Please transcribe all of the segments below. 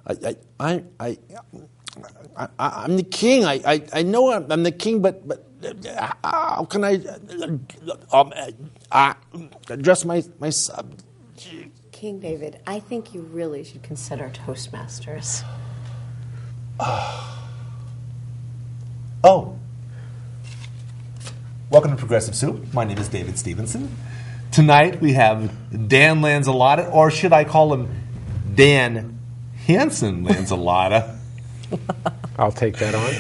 I'm the king. I know I'm the king, but how can I address my sub? King David, I think you really should consider Toastmasters. Oh. Welcome to Progressive Soup. My name is David Stevenson. Tonight we have Dan Lanzilotta, or should I call him Dan Hansen Lanzilotta? I'll take that on.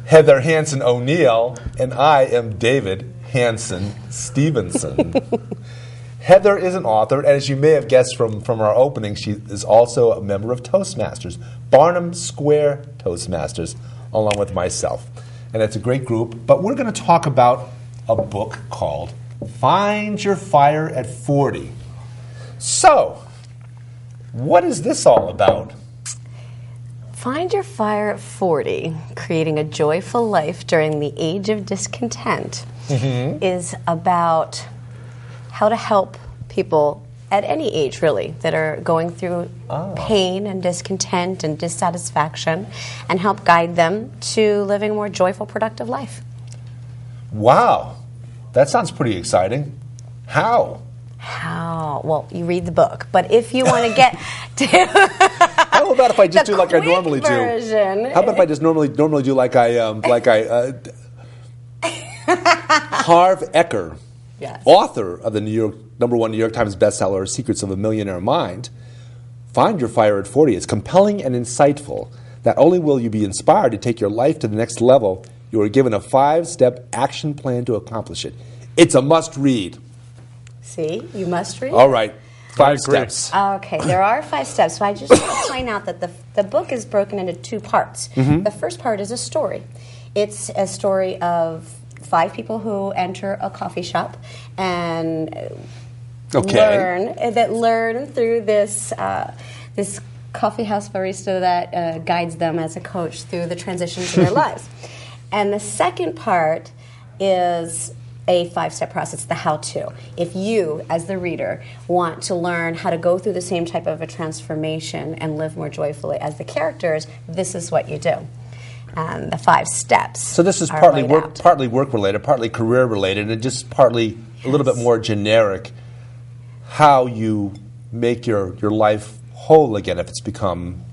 Heather Hansen O'Neill, and I am David Hansen Stevenson. Heather is an author, and as you may have guessed from our opening, she is also a member of Toastmasters, Barnum Square Toastmasters, along with myself. And it's a great group, but we're going to talk about a book called Find Your Fire at 40. So, what is this all about? Find Your Fire at 40, Creating a Joyful Life During the Age of Discontent, is about how to help people at any age, really, that are going through pain and discontent and dissatisfaction, and help guide them to living a more joyful, productive life. Wow. That sounds pretty exciting. How? How? Well, you read the book, but if you want to get to how about if I just do like I normally version. Do? How about if I just normally do like I Harv Eker, yes, author of the #1 New York Times bestseller Secrets of a Millionaire Mind. Find Your Fire at 40. It's compelling and insightful. Not only will you be inspired to take your life to the next level, you are given a 5-step action plan to accomplish it. It's a must-read. See, you must read. All right, 5 steps. Okay, there are 5 steps. So I just want to point out that the book is broken into 2 parts. The first part is a story. It's a story of 5 people who enter a coffee shop and learn through this this coffee house barista that guides them as a coach through the transitions in their lives. And the second part is a 5-step process, the how-to. If you, as the reader, want to learn how to go through the same type of a transformation and live more joyfully as the characters, this is what you do. And the 5 steps. So this is partly work-related, partly career-related, and just partly a little bit more generic, how you make your life whole again if it's become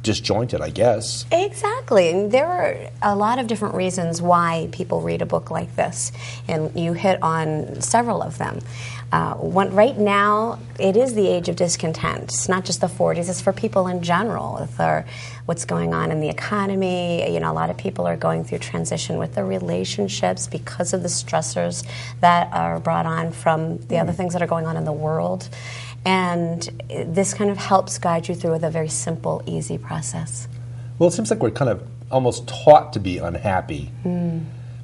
disjointed, I guess. Exactly. And there are a lot of different reasons why people read a book like this, and you hit on several of them. Right now, it is the age of discontent. It's not just the 40s, it's for people in general. With what's going on in the economy, a lot of people are going through transition with their relationships because of the stressors that are brought on from the other things that are going on in the world. And this kind of helps guide you through with a very simple, easy process. Well, it seems like we're kind of almost taught to be unhappy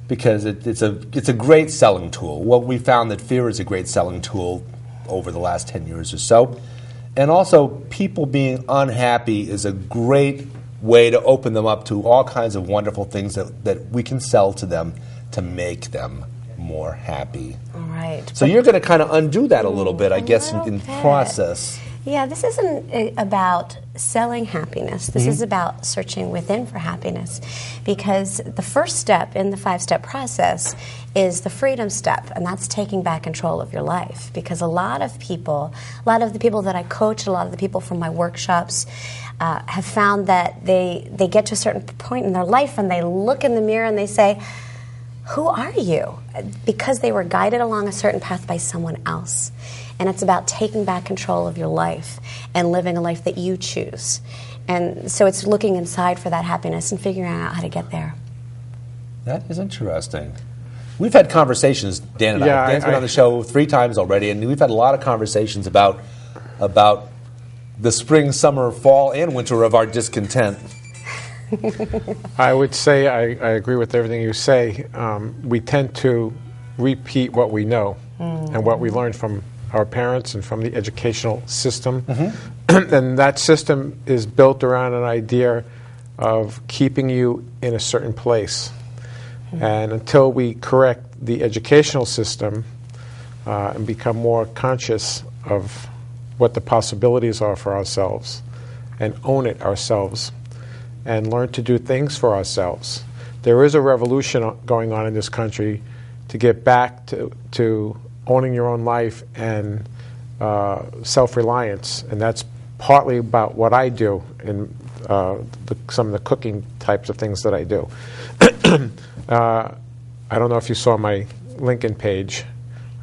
because it's a great selling tool. Well, we found that fear is a great selling tool over the last 10 years or so. And also, people being unhappy is a great way to open them up to all kinds of wonderful things that we can sell to them to make them more happy. All right. So you're going to kind of undo that a little bit, I guess, in process. Yeah, this isn't about selling happiness. This is about searching within for happiness. Because the first step in the 5-step process is the freedom step, and that's taking back control of your life. Because a lot of the people that I coach, a lot of the people from my workshops have found that they get to a certain point in their life and they look in the mirror and they say, who are you? Because they were guided along a certain path by someone else. And it's about taking back control of your life and living a life that you choose. And so it's looking inside for that happiness and figuring out how to get there. That is interesting. We've had conversations, Dan and I. Dan's been on the show 3 times already, and we've had a lot of conversations about the spring, summer, fall, and winter of our discontent. I would say I agree with everything you say. We tend to repeat what we know and what we learned from our parents and from the educational system. And that system is built around an idea of keeping you in a certain place. And until we correct the educational system and become more conscious of what the possibilities are for ourselves and own it ourselves and learn to do things for ourselves. There is a revolution going on in this country to get back to owning your own life and self-reliance, and that's partly about what I do in some of the cooking types of things that I do. I don't know if you saw my LinkedIn page.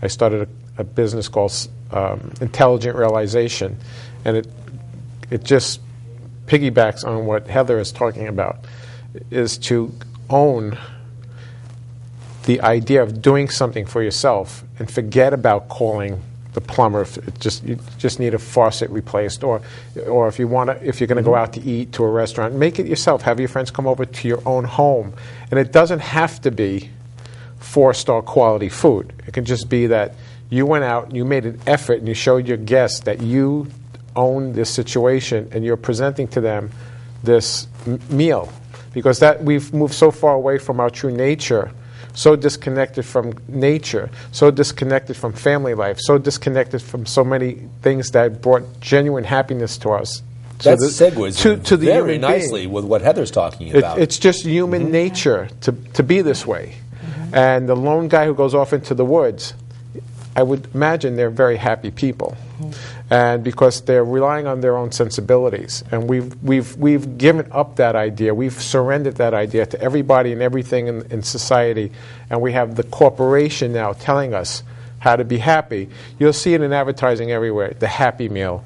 I started a business called Intelligent Realization, and it just piggybacks on what Heather is talking about, is to own the idea of doing something for yourself and forget about calling the plumber if you just need a faucet replaced, or if you're going to go out to eat to a restaurant, make it yourself. Have your friends come over to your own home, and it doesn't have to be 4-star quality food. It can just be that you went out and you made an effort and you showed your guests that you own this situation and you're presenting to them this meal, because that we've moved so far away from our true nature, so disconnected from nature, so disconnected from family life, so disconnected from so many things that brought genuine happiness to us. That segues to the very nicely with what Heather's talking about. It's just human nature to be this way. And the lone guy who goes off into the woods, I would imagine they're very happy people. And because they're relying on their own sensibilities. And we've given up that idea. We've surrendered that idea to everybody and everything in society. And we have the corporation now telling us how to be happy. You'll see it in advertising everywhere, the Happy Meal.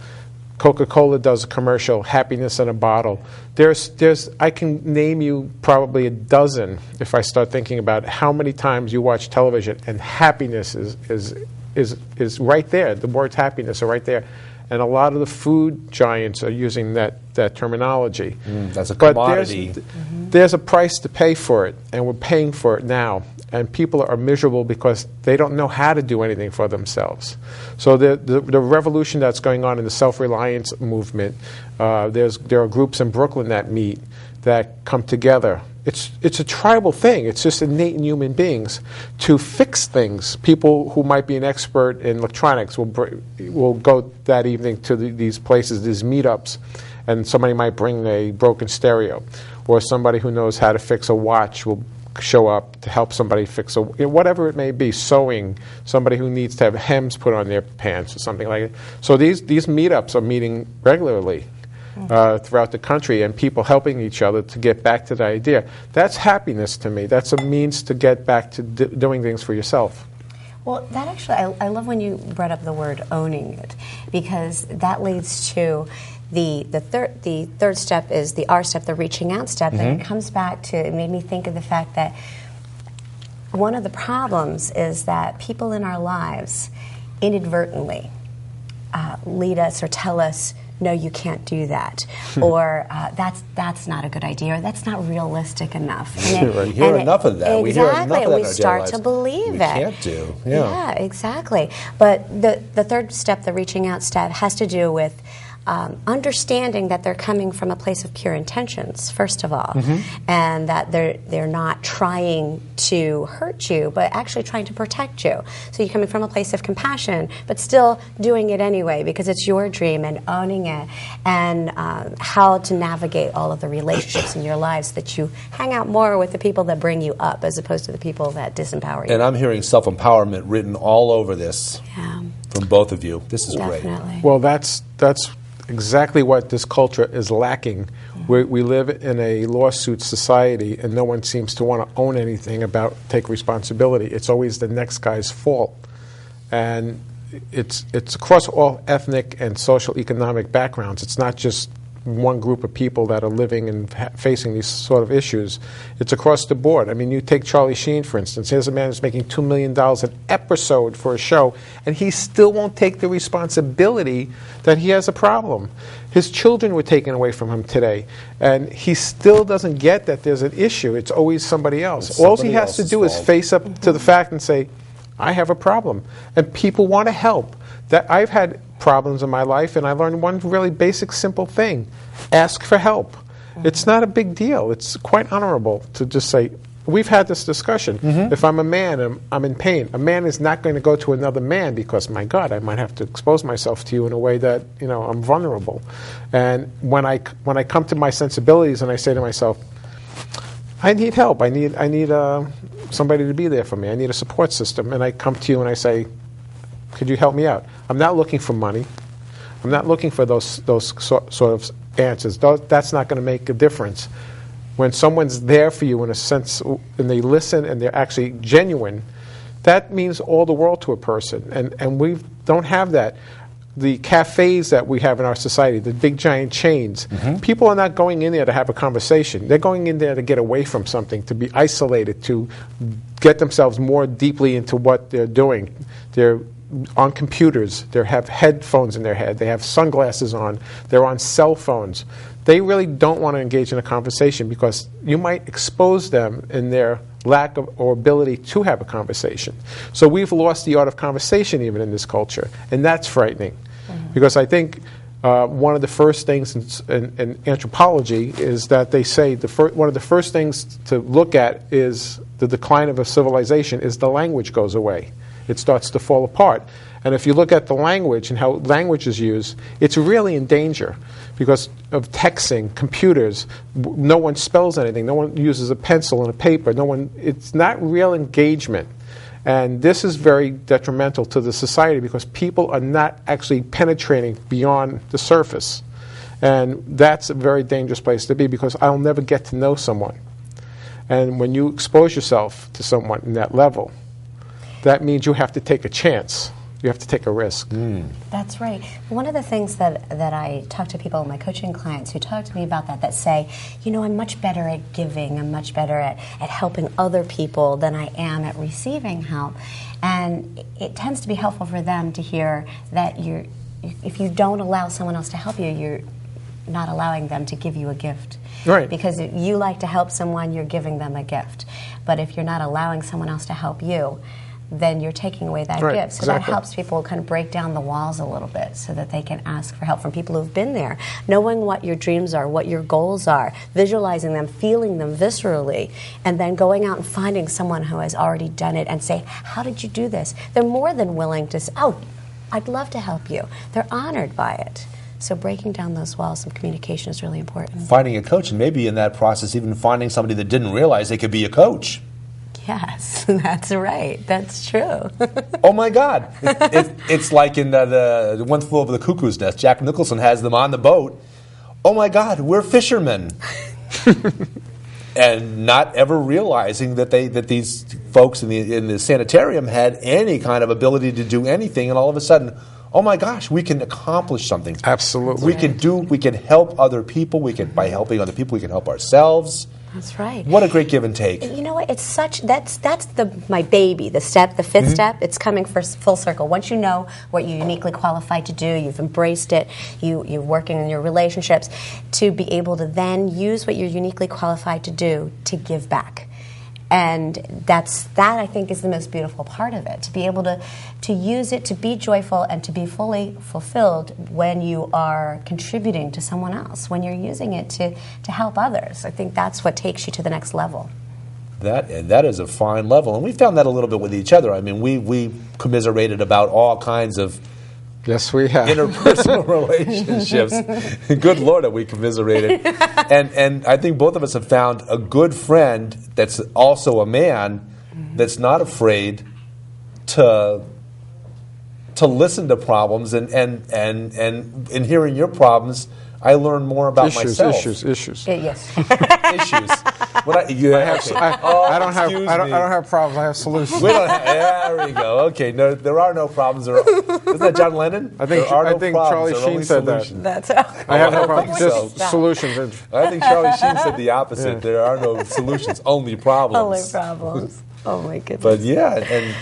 Coca-Cola does a commercial, happiness in a bottle. I can name you probably a dozen if I start thinking about how many times you watch television, and happiness is right there. The words happiness are right there. And a lot of the food giants are using that terminology. That's a commodity. But there's a price to pay for it, and we're paying for it now. And people are miserable because they don't know how to do anything for themselves. So the revolution that's going on in the self-reliance movement, there are groups in Brooklyn that meet, that come together. It's a tribal thing. It's just innate in human beings to fix things. People who might be an expert in electronics will go that evening to these places, these meetups, and somebody might bring a broken stereo, or somebody who knows how to fix a watch will show up to help somebody fix whatever it may be, sewing, somebody who needs to have hems put on their pants or something like that. So these meetups are meeting regularly throughout the country, and people helping each other to get back to the idea. That's happiness to me. That's a means to get back to doing things for yourself. Well, that actually, I love when you brought up the word owning it, because that leads to the third step is the R step, the reaching out step, and it comes back to, it made me think of the fact that one of the problems is that people in our lives inadvertently lead us or tell us, no, you can't do that, or that's not a good idea, or that's not realistic enough. We hear enough of that. Exactly. We start to believe it. We can't do. Yeah, exactly. But the third step, the reaching out step, has to do with understanding that they're coming from a place of pure intentions, first of all, and that they're not trying to hurt you, but actually trying to protect you. So you're coming from a place of compassion, but still doing it anyway because it's your dream, and owning it, and how to navigate all of the relationships in your lives, that you hang out more with the people that bring you up as opposed to the people that disempower you. And I'm hearing self-empowerment written all over this from both of you. This is great. Well, that's exactly what this culture is lacking. We live in a lawsuit society, and no one seems to want to own anything take responsibility. It's always the next guy's fault. And it's across all ethnic and social economic backgrounds. It's not just one group of people that are living and facing these sort of issues. It's across the board. I mean, you take Charlie Sheen, for instance. Here's a man who's making $2 million an episode for a show, and he still won't take the responsibility that he has a problem. His children were taken away from him today, and he still doesn't get that there's an issue. It's always somebody else. All he has to do is face up to the fact and say, I have a problem. And people want to help. That I've had problems in my life, and I learned one really basic, simple thing. Ask for help. It's not a big deal. It's quite honorable to just say, we've had this discussion. If I'm a man and I'm in pain, a man is not going to go to another man because, my God, I might have to expose myself to you in a way that, I'm vulnerable. And when I come to my sensibilities and I say to myself, I need help. I need somebody to be there for me. I need a support system. And I come to you and I say, could you help me out? I'm not looking for money. I'm not looking for those sort of answers. That's not going to make a difference. When someone's there for you in a sense, and they listen and they're actually genuine, that means all the world to a person. And we don't have that. The cafes that we have in our society, the big giant chains, people are not going in there to have a conversation. They're going in there to get away from something, to be isolated, to get themselves more deeply into what they're doing. They're on computers. They have headphones in their head. They have sunglasses on. They're on cell phones. They really don't want to engage in a conversation because you might expose them in their lack of or ability to have a conversation. So we've lost the art of conversation even in this culture, and that's frightening. Because I think one of the first things in anthropology is that they say one of the first things to look at is the decline of a civilization is the language goes away. It starts to fall apart. And if you look at the language and how language is used, it's really in danger because of texting, computers. No one spells anything. No one uses a pencil and a paper. It's not real engagement. And this is very detrimental to the society because people are not actually penetrating beyond the surface. And that's a very dangerous place to be because I'll never get to know someone. And when you expose yourself to someone in that level, that means you have to take a chance. You have to take a risk. That's right. One of the things that I talk to people, my coaching clients who talk to me about that say, I'm much better at giving, I'm much better at helping other people than I am at receiving help. And it tends to be helpful for them to hear that if you don't allow someone else to help you, you're not allowing them to give you a gift. Right. Because if you like to help someone, you're giving them a gift. But if you're not allowing someone else to help you, then you're taking away that gift. So that helps people kind of break down the walls a little bit so that they can ask for help from people who've been there, knowing what your dreams are, what your goals are, visualizing them, feeling them viscerally, and then going out and finding someone who has already done it and say, how did you do this? They're more than willing to say, oh, I'd love to help you. They're honored by it. So breaking down those walls of communication is really important. Finding a coach, and maybe in that process even finding somebody that didn't realize they could be a coach. Yes, that's right. That's true. Oh my God! It's like in the One Flew Over the Cuckoo's Nest. Jack Nicholson has them on the boat. Oh my God, we're fishermen, and not ever realizing that these folks in the sanitarium had any kind of ability to do anything, and all of a sudden, oh my gosh, we can accomplish something. Absolutely, we can help other people. By helping other people, we can help ourselves. That's right. What a great give and take. You know what? It's such that's my baby. The fifth step. It's coming full circle. Once you know what you're uniquely qualified to do, you've embraced it. You're working in your relationships to be able to then use what you're uniquely qualified to do to give back. And that I think is the most beautiful part of it, to be able to use it to be joyful and to be fully fulfilled when you are contributing to someone else, when you're using it to help others. I think that's what takes you to the next level. That is a fine level, and we found that a little bit with each other. I mean, we commiserated about all kinds of yes, we have interpersonal relationships. Good Lord, that we commiserated. And I think both of us have found a good friend that's also a man that's not afraid to listen to problems. And in hearing your problems, I learn more about myself. Issues. Yes. Issues. I don't have problems. I have solutions. There we go. Okay, no, there are no problems. Isn't that John Lennon? I think Charlie Sheen said that. That's I have no problems. Just solutions. I think Charlie Sheen said the opposite. Yeah. There are no solutions, only problems. Only problems. Oh my goodness. But yeah, and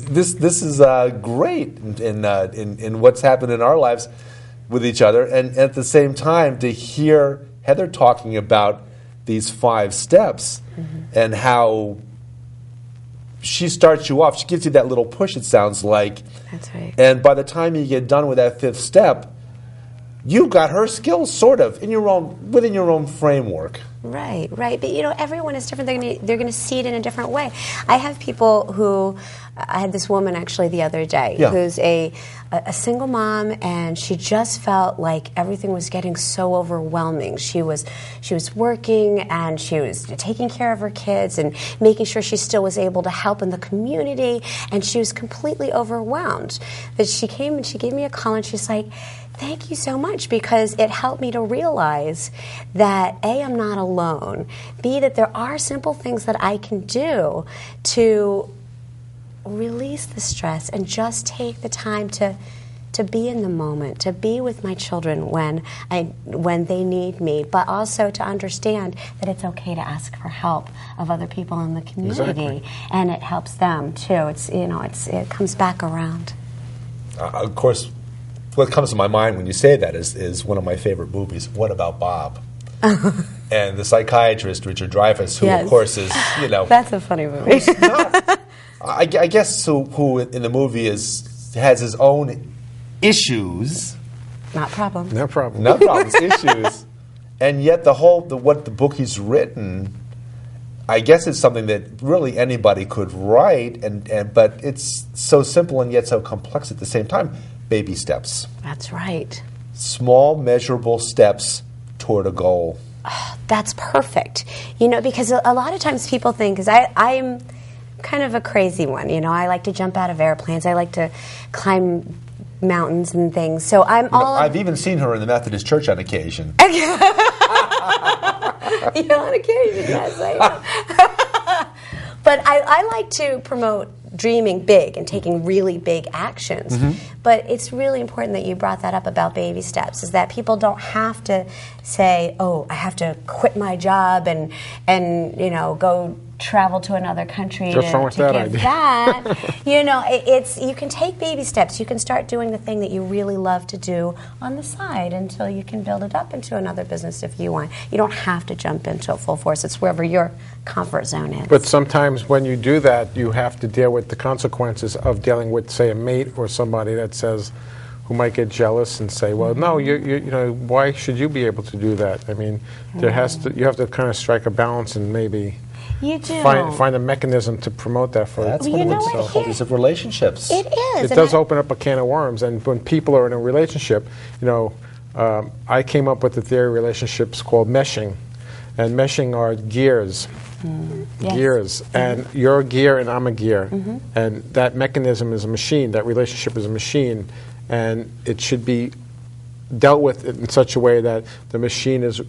this is great in what's happened in our lives with each other, and at the same time to hear Heather talking about these 5 steps and how she starts you off. She gives you that little push, it sounds like. That's right. And by the time you get done with that 5th step, you've got her skills sort of within your own framework. Right. But everyone is different. They're going to see it in a different way. I have people who, I had this woman actually the other day who's a single mom, and she just felt like everything was getting so overwhelming. She was working, and she was taking care of her kids and making sure she still was able to help in the community, and she was completely overwhelmed. But she came and she gave me a call, and she's like, thank you so much, because it helped me to realize that A, I'm not alone, B, that there are simple things that I can do to release the stress and just take the time to be in the moment, to be with my children when they need me, but also to understand that it's okay to ask for help of other people in the community, and it helps them too. It comes back around. Of course, what comes to my mind when you say that is one of my favorite movies, What About Bob? And the psychiatrist, Richard Dreyfuss, who of course is, That's a funny movie. I guess who in the movie has his own issues. Not problems. No problem. Not problems, issues. And yet what the book he's written, I guess it's something that really anybody could write, but it's so simple and yet so complex at the same time. Baby steps. That's right. Small, measurable steps toward a goal. Oh, that's perfect. Because a lot of times people think, because I'm kind of a crazy one, I like to jump out of airplanes. I like to climb mountains and things. So I've even seen her in the Methodist Church on occasion. On occasion, yes. But I like to promote dreaming big and taking really big actions. But it's really important that you brought that up about baby steps, is that people don't have to say, oh, I have to quit my job and go travel to another country to give that. You can take baby steps. You can start doing the thing that you really love to do on the side until you can build it up into another business if you want. You don't have to jump into it full force. It's wherever your comfort zone is. But sometimes when you do that, you have to deal with the consequences of dealing with, say, a mate or somebody that says, who might get jealous and say, well, no, why should you be able to do that? I mean, you have to kind of strike a balance and maybe you do. Find a mechanism to promote that for That's one of the difficulties of relationships. It is. It does open up a can of worms, and when people are in a relationship, I came up with the theory of relationships called meshing, and meshing are gears. Gears, and you're a gear and I'm a gear, and that mechanism is a machine. That relationship is a machine, and it should be dealt with in such a way that the machine is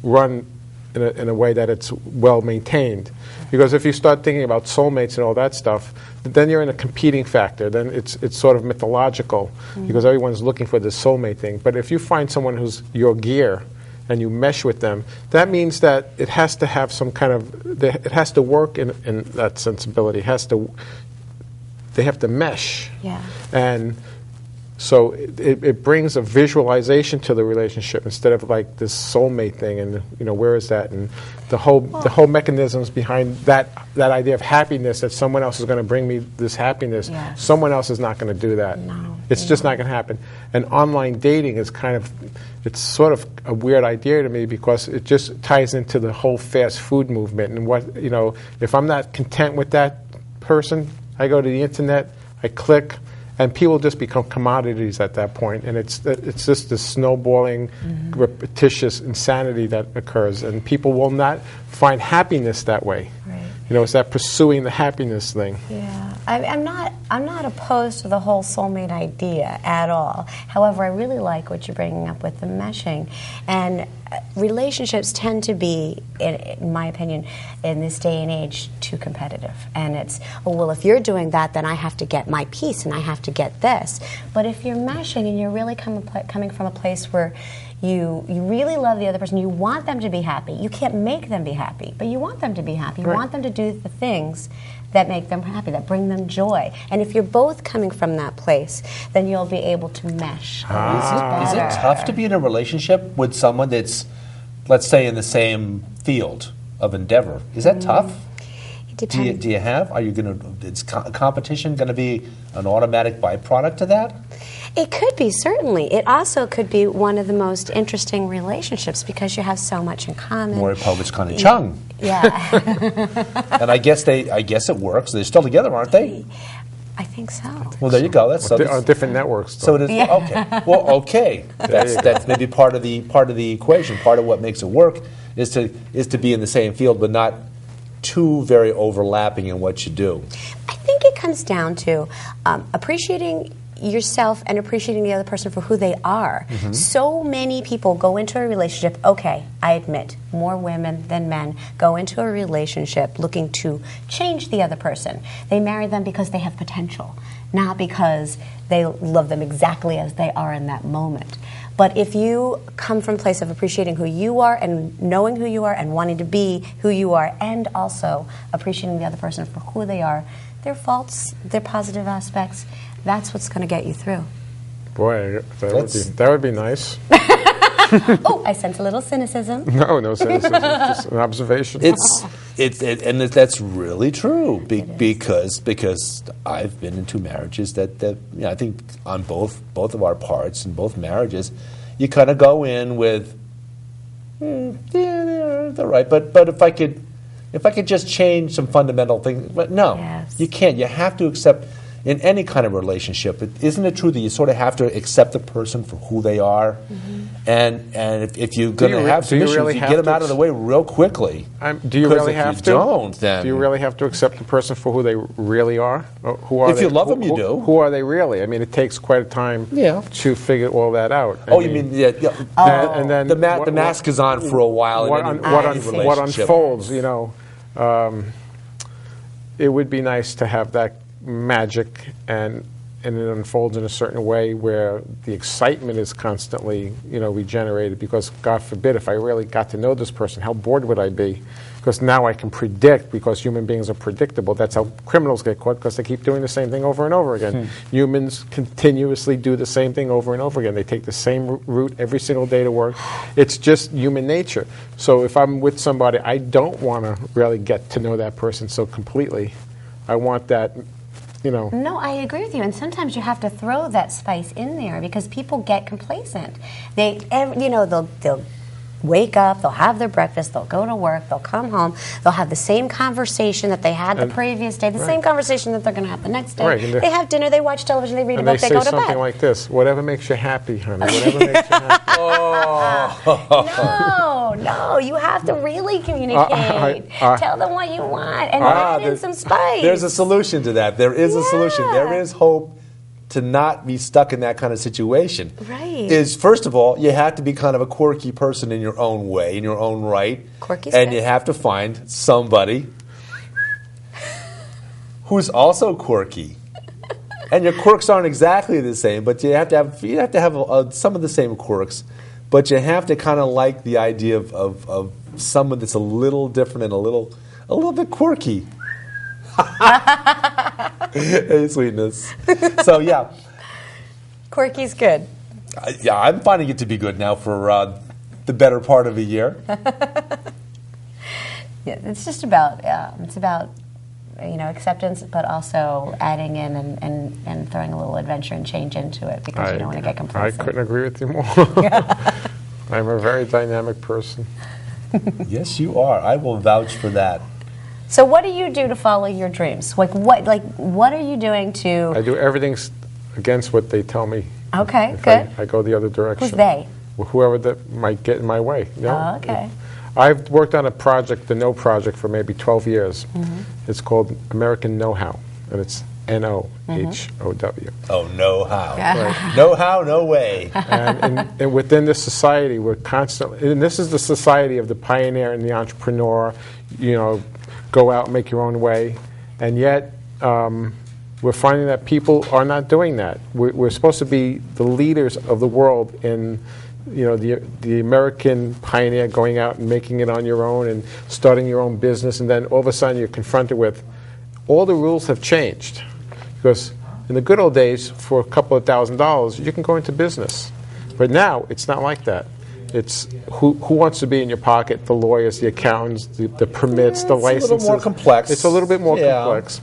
run in a way that it's well maintained. Because if you start thinking about soulmates and all that stuff, then you're in a competing factor. Then it's sort of mythological, because everyone's looking for this soulmate thing. But if you find someone who's your gear and you mesh with them, that means that it has to have some kind of, it has to work in that sensibility. They have to mesh. Yeah. And so it brings a visualization to the relationship instead of like this soulmate thing, and where is that, and the whole mechanisms behind that idea of happiness, that someone else is going to bring me this happiness. Yes. Someone else is not going to do that. No. It's just not going to happen. And online dating is it's sort of a weird idea to me, because it just ties into the whole fast food movement. And if I'm not content with that person, I go to the internet, I click, and people just become commodities at that point, and it's just this snowballing, repetitious insanity that occurs, and people will not find happiness that way. Right. It's that pursuing the happiness thing. Yeah, I'm not opposed to the whole soulmate idea at all. However, I really like what you're bringing up with the meshing, and relationships tend to be, in my opinion, in this day and age, too competitive. And it's, if you're doing that, then I have to get my piece and I have to get this. But if you're meshing and you're really coming from a place where you really love the other person, you want them to be happy. You can't make them be happy, but you want them to be happy. You want them to do the things that make them happy, that bring them joy. And if you're both coming from that place, then you'll be able to mesh. Is it tough to be in a relationship with someone that's, let's say, in the same field of endeavor? Is that tough? Do you have? Are you going to? Is competition going to be an automatic byproduct to that? It could be, certainly. It also could be one of the most interesting relationships because you have so much in common. More Povich kind of chung. Yeah. And I guess it works. They're still together, aren't they? I think so. Well, there you go. That's on different networks. So it is. Yeah. Okay. Well, okay. That's maybe part of the equation. Part of what makes it work is to be in the same field, but not too very overlapping in what you do. I think it comes down to appreciating yourself and appreciating the other person for who they are. Mm-hmm. So many people go into a relationship, okay, I admit, more women than men go into a relationship looking to change the other person. They marry them because they have potential, not because they love them exactly as they are in that moment. But if you come from a place of appreciating who you are and knowing who you are and wanting to be who you are and also appreciating the other person for who they are, their faults, their positive aspects, that's what's going to get you through. Boy, that would be nice. Oh, I sense a little cynicism. No cynicism. Just an observation. And that's really true because I've been in two marriages that I think on both of our parts in both marriages, you kind of go in with, they're right, but if I could just change some fundamental things, but no, yes. You can't. You have to accept. In any kind of relationship, isn't it true that you sort of have to accept the person for who they are? Mm-hmm. And if you're going to have some issues, you get them out of the way real quickly. Do you really have to? Don't, then. Do you really have to accept the person for who they really are? Who are if they? You love them, you do. Who are they really? I mean, it takes quite a time to figure all that out. You mean and then the mask is on for a while. What unfolds, it would be nice to have that magic and it unfolds in a certain way where the excitement is constantly regenerated, because God forbid if I really got to know this person, how bored would I be? Because now I can predict, because human beings are predictable. That's how criminals get caught, because they keep doing the same thing over and over again. Humans continuously do the same thing over and over again. They take the same route every single day to work. It's just human nature. So if I'm with somebody, I don't want to really get to know that person so completely. I want that. No, I agree with you. And sometimes you have to throw that spice in there because people get complacent. They'll wake up, they'll have their breakfast, they'll go to work, they'll come home, they'll have the same conversation that they had the previous day, the same conversation that they're going to have the next day. Right. They have dinner, they watch television, they read a book, they go to bed. And they say something like this: "Whatever makes you happy, honey. Whatever makes you happy." No, you have to really communicate. Tell them what you want and add in some spice. There's a solution to that. There is a solution. There is hope to not be stuck in that kind of situation. Right. Is, first of all, you have to be kind of a quirky person in your own way, in your own right. Quirky's and good. You have to find somebody who's also quirky. And your quirks aren't exactly the same, but you have to have some of the same quirks. But you have to kind of like the idea of someone that's a little different and a little bit quirky. Hey, sweetness. So, yeah. Quirky's good. I'm finding it to be good now for the better part of a year. Yeah, it's just about acceptance, but also adding in and throwing a little adventure and change into it because you don't want to get complacent. I couldn't agree with you more. I'm a very dynamic person. Yes, you are. I will vouch for that. So what do you do to follow your dreams? What are you doing to... I do everything against what they tell me. Okay, good. I go the other direction. Who's they? Whoever that might get in my way. Oh, okay. I've worked on a project, the Know Project, for maybe 12 years. Mm-hmm. It's called American Know-How, and it's N-O-H-O-W. Oh, know-how. Right. Know-how, no way. And within this society, we're constantly... And this is the society of the pioneer and the entrepreneur, go out and make your own way. And yet, we're finding that people are not doing that. We're supposed to be the leaders of the world in, the American pioneer going out and making it on your own and starting your own business, and then all of a sudden you're confronted with all the rules have changed. Because in the good old days, for a couple of $1,000s, you can go into business. But now, it's not like that. It's who wants to be in your pocket? The lawyers, the accountants, the permits, the licenses. It's a little more complex. It's a little bit more complex.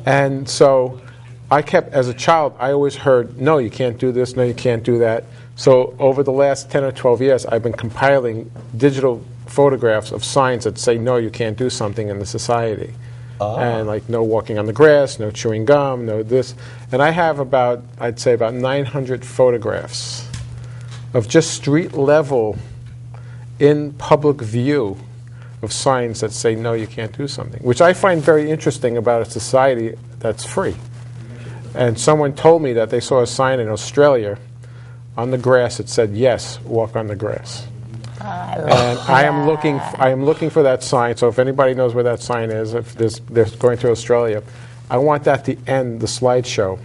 And so I kept, as a child, I always heard, no, you can't do this, no, you can't do that. So over the last 10 or 12 years, I've been compiling digital photographs of signs that say, no, you can't do something in the society. And like no walking on the grass, no chewing gum, no this. And I have about, I'd say about 900 photographs of just street level, in public view, of signs that say, no, you can't do something, which I find very interesting about a society that's free. And someone told me that they saw a sign in Australia on the grass that said, yes, walk on the grass. And I am looking for that sign. So if anybody knows where that sign is, if they're going to Australia, I want that to end the slideshow.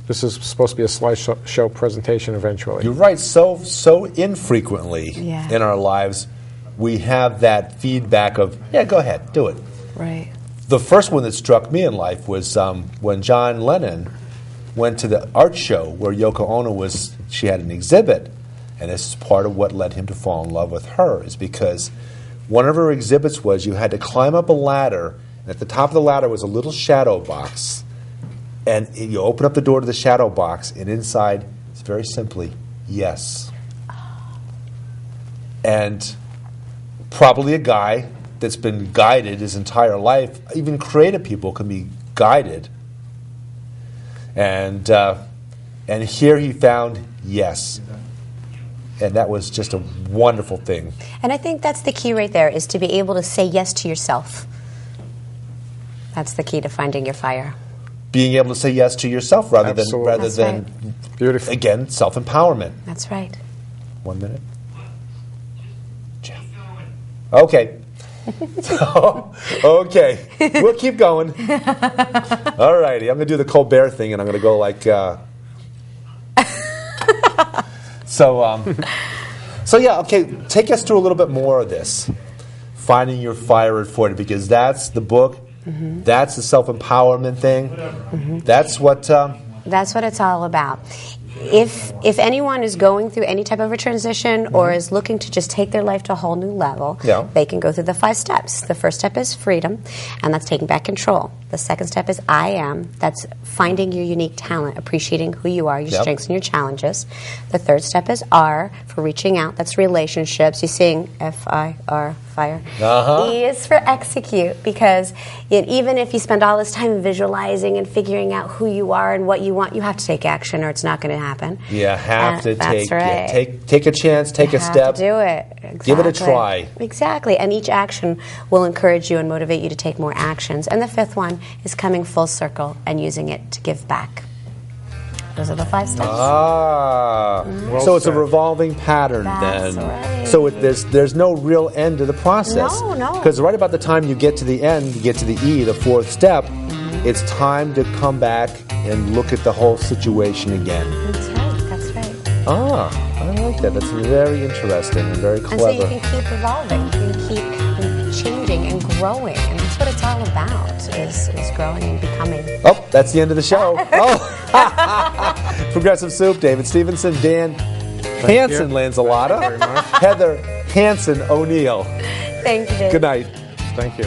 This is supposed to be a slideshow presentation eventually. You're right. So infrequently in our lives, we have that feedback of, yeah, go ahead, do it. Right. The first one that struck me in life was when John Lennon went to the art show where Yoko Ono she had an exhibit. And this is part of what led him to fall in love with her, is because one of her exhibits was you had to climb up a ladder, and at the top of the ladder was a little shadow box. And you open up the door to the shadow box, and inside, it's very simply, yes. And probably a guy that's been guided his entire life, even creative people can be guided. And here he found yes. And that was just a wonderful thing. And I think that's the key right there, is to be able to say yes to yourself. That's the key to finding your fire. Being able to say yes to yourself rather than Beautiful. Again, self-empowerment. That's right. 1 minute. Jeff. Okay. Okay. We'll keep going. All righty. I'm going to do the Colbert thing, and I'm going to go like... So yeah, okay, take us through a little bit more of this. Finding your fire at 40, because that's the book, that's the self-empowerment thing, that's what it's all about. If anyone is going through any type of a transition or is looking to just take their life to a whole new level, they can go through the 5 steps. The first step is freedom, and that's taking back control. The second step is I am. That's finding your unique talent, appreciating who you are, your strengths and your challenges. The third step is R, for reaching out. That's relationships. You sing F-I-R, fire. E is for execute, because even if you spend all this time visualizing and figuring out who you are and what you want, you have to take action or it's not going to happen. You have to take a chance, take a step. Do it. Exactly. Give it a try. Exactly. And each action will encourage you and motivate you to take more actions. And the fifth one is coming full circle and using it to give back. Those are the 5 steps. So it's a revolving pattern then. Right. So there's no real end to the process. No. Because right about the time you get to the end, you get to the E, the 4th step, it's time to come back and look at the whole situation again. That's right. I like that. That's very interesting and very clever. And so you can keep evolving. You can keep changing and growing. And that's what it's all about, is growing and becoming. Oh, that's the end of the show. Progressive Soup, David Stevenson, Dan Hansen Lanzilotta, Heather Hansen O'Neill. Thank you, Dave. Good night. Thank you.